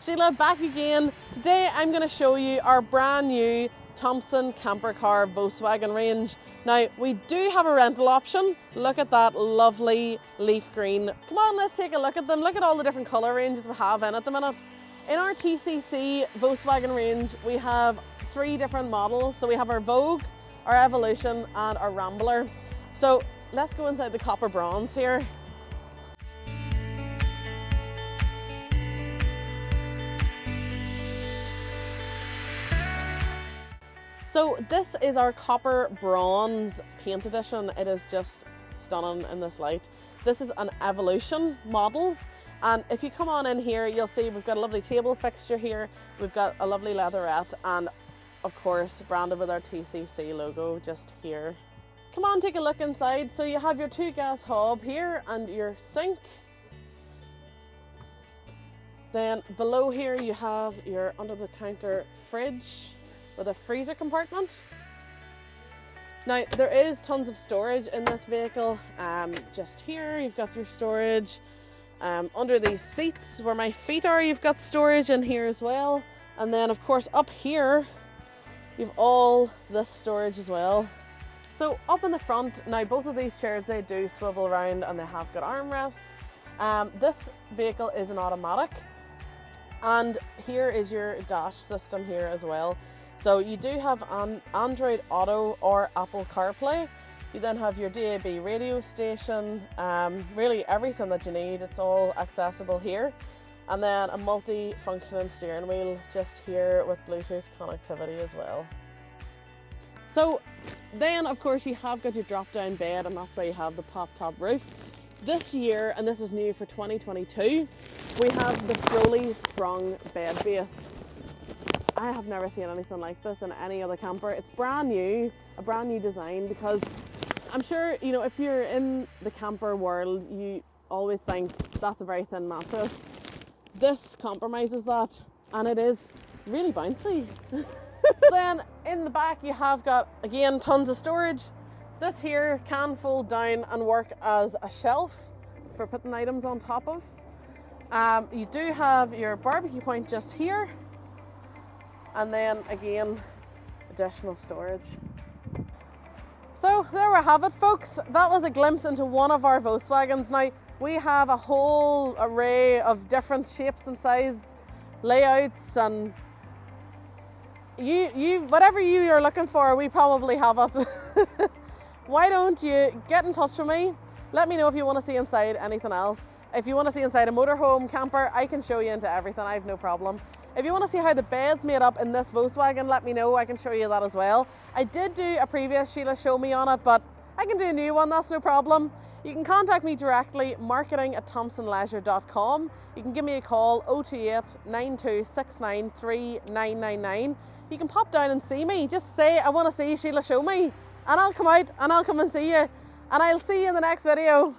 Sheila, back again. Today I'm going to show you our brand new Thompson Camper Car Volkswagen range. Now, we do have a rental option. Look at that lovely leaf green. Come on, let's take a look at them. Look at all the different colour ranges we have in at the minute. In our TCC Volkswagen range, we have 3 different models. So we have our Vogue, our Evolution and our Rambler. So let's go inside the copper bronze here. So this is our copper bronze paint edition. It is just stunning in this light. This is an Evolution model. And if you come on in here, you'll see we've got a lovely table fixture here. We've got a lovely leatherette and of course branded with our TCC logo just here. Come on, take a look inside. So you have your 2 gas hob here and your sink. Then below here you have your under the counter fridge with a freezer compartment. Now there is tons of storage in this vehicle. Just here you've got your storage. Under these seats where my feet are, you've got storage in here as well. And then of course up here you've all this storage as well. So up in the front, now both of these chairs, they do swivel around and they have got armrests. This vehicle is an automatic, and here is your dash system here as well. So you do have Android Auto or Apple CarPlay. You then have your DAB radio station, really everything that you need, it's all accessible here. And then a multi-functioning steering wheel just here with Bluetooth connectivity as well. So then of course you have got your drop down bed, and that's why you have the pop top roof. This year, and this is new for 2022, we have the Froley sprung bed base. I have never seen anything like this in any other camper. It's brand new, a brand new design, because I'm sure, you know, if you're in the camper world, you always think that's a very thin mattress. This compromises that, and it is really bouncy. Then in the back you have got, again, tons of storage. This here can fold down and work as a shelf for putting items on top of. You do have your barbecue point just here. And then again, additional storage. So there we have it, folks. That was a glimpse into one of our Volkswagens. Now we have a whole array of different shapes and size layouts, and whatever you are looking for, we probably have it. Why don't you get in touch with me? Let me know if you want to see inside anything else. If you want to see inside a motorhome camper, I can show you into everything, I have no problem. If you want to see how the bed's made up in this Volkswagen, let me know, I can show you that as well. I did do a previous Sheila Show Me on it, but I can do a new one, that's no problem. You can contact me directly, marketing@thompsonleisure.com. You can give me a call, 028 9269 3999. You can pop down and see me, just say, I want to see Sheila Show Me, and I'll come out and I'll come and see you. And I'll see you in the next video.